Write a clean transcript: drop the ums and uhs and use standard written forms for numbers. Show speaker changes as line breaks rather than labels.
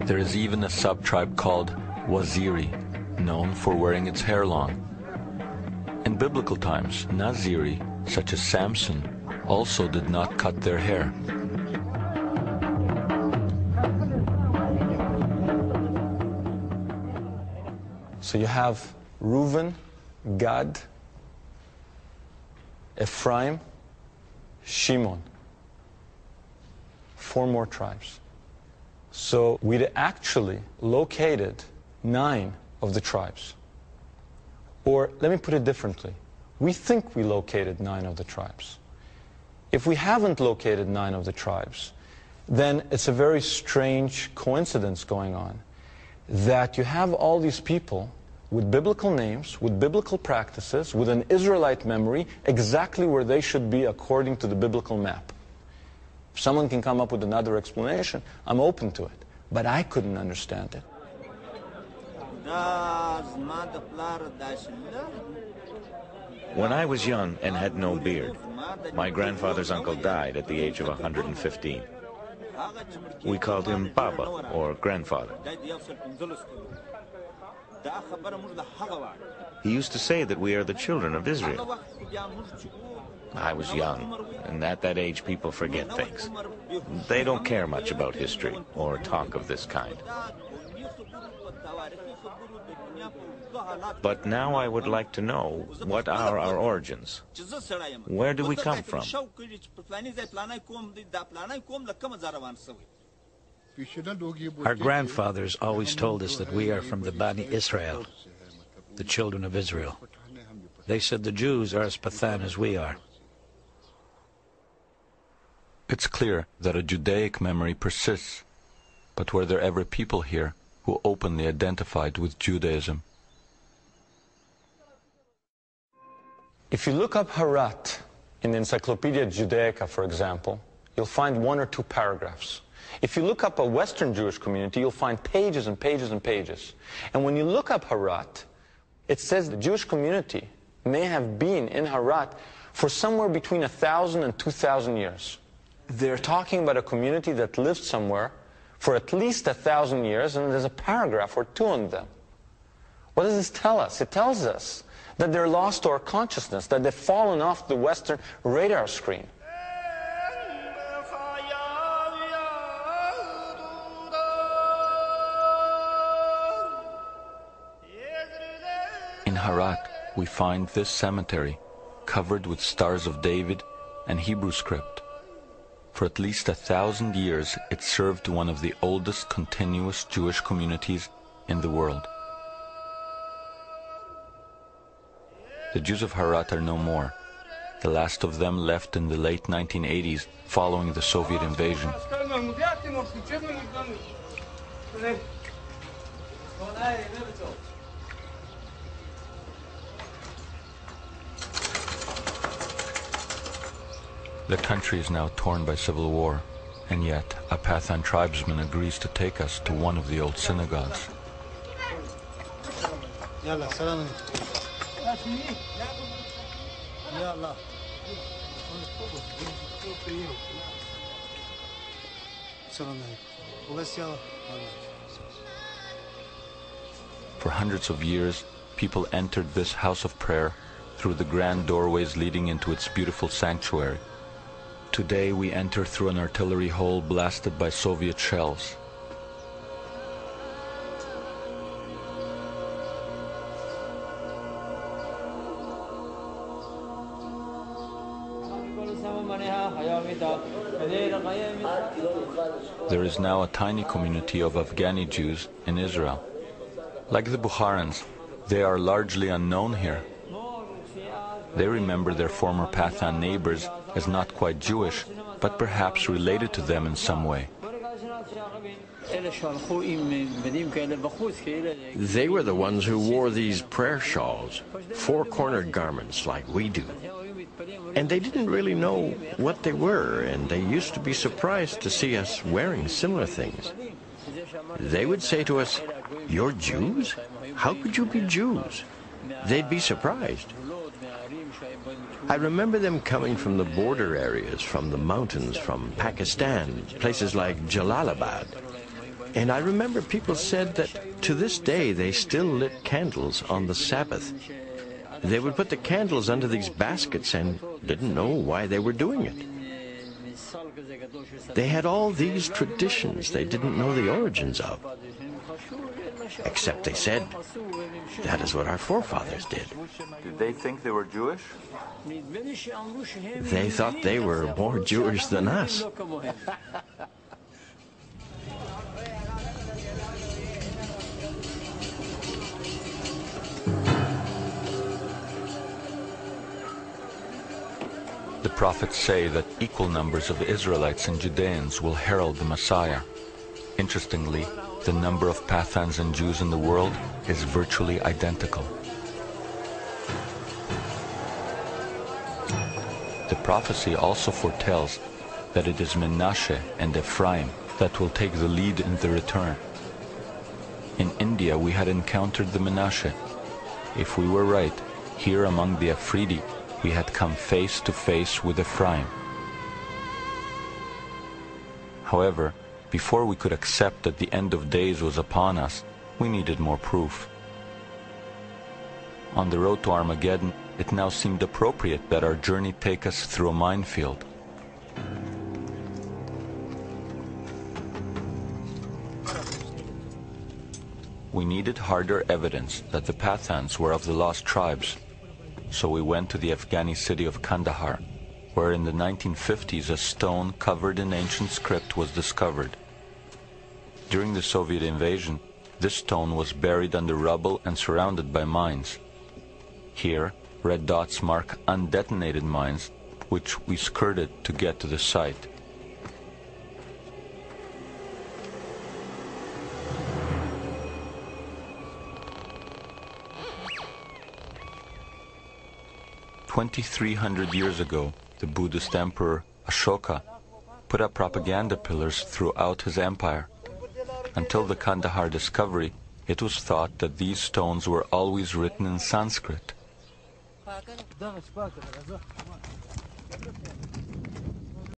There is even a sub-tribe called Waziri, known for wearing its hair long. In biblical times, Naziri, such as Samson, also did not cut their hair. So you have Reuben, Gad, Ephraim, Shimon. 4 more tribes. So we'd actually located 9 of the tribes. Or let me put it differently. We think we located 9 of the tribes. If we haven't located 9 of the tribes, then it's a very strange coincidence going on that you have all these people with biblical names, with biblical practices, with an Israelite memory, exactly where they should be according to the biblical map. If someone can come up with another explanation, I'm open to it. But I couldn't understand it.
When I was young and had no beard, my grandfather's uncle died at the age of 115. We called him Baba, or grandfather. He used to say that we are the children of Israel. I was young, and at that age people forget things. They don't care much about history or talk of this kind. But now I would like to know, what are our origins? Where do we come from?
Our grandfathers always told us that we are from the Bani Israel, the children of Israel. They said the Jews are as Pathan as we are.
It's clear that a Judaic memory persists, but were there ever people here who openly identified with Judaism? If you look up Harat in the Encyclopedia Judaica, for example, you'll find 1 or 2 paragraphs. If you look up a Western Jewish community, you'll find pages and pages and pages. And when you look up Harat, it says the Jewish community may have been in Harat for somewhere between 1,000 and 2,000 years. They're talking about a community that lived somewhere for at least 1,000 years, and there's a paragraph or 2 on them. What does this tell us? It tells us that they're lost to our consciousness, that they've fallen off the Western radar screen. In Harat, we find this cemetery covered with Stars of David and Hebrew script. For at least 1,000 years, it served one of the oldest continuous Jewish communities in the world. The Jews of Harat are no more. The last of them left in the late 1980s following the Soviet invasion. The country is now torn by civil war, and yet a Pathan tribesman agrees to take us to one of the old synagogues. For hundreds of years, people entered this house of prayer through the grand doorways leading into its beautiful sanctuary. Today we enter through an artillery hole blasted by Soviet shells. There is now a tiny community of Afghani Jews in Israel. Like the Bukharans, they are largely unknown here. They remember their former Pathan neighbors as not quite Jewish, but perhaps related to them in some way.
They were the ones who wore these prayer shawls, 4-cornered garments like we do. And they didn't really know what they were, and they used to be surprised to see us wearing similar things. They would say to us, "You're Jews? How could you be Jews?" They'd be surprised. I remember them coming from the border areas, from the mountains, from Pakistan, places like Jalalabad. And I remember people said that to this day they still lit candles on the Sabbath. They would put the candles under these baskets and didn't know why they were doing it. They had all these traditions they didn't know the origins of. Except they said, that is what our forefathers did.
Did they think they were Jewish?
They thought they were more Jewish than us.
The prophets say that equal numbers of Israelites and Judeans will herald the Messiah. Interestingly, the number of Pathans and Jews in the world is virtually identical. The prophecy also foretells that it is Menashe and Ephraim that will take the lead in the return. In India, we had encountered the Menashe. If we were right, here among the Afridi, we had come face to face with Ephraim. However, before we could accept that the end of days was upon us, we needed more proof. On the road to Armageddon, it now seemed appropriate that our journey take us through a minefield. We needed harder evidence that the Pathans were of the lost tribes, so we went to the Afghani city of Kandahar, where in the 1950s a stone covered in ancient script was discovered. During the Soviet invasion, this stone was buried under rubble and surrounded by mines. Here, red dots mark undetonated mines, which we skirted to get to the site. "2,300 years ago, the Buddhist emperor Ashoka put up propaganda pillars throughout his empire. Until the Kandahar discovery, it was thought that these stones were always written in Sanskrit.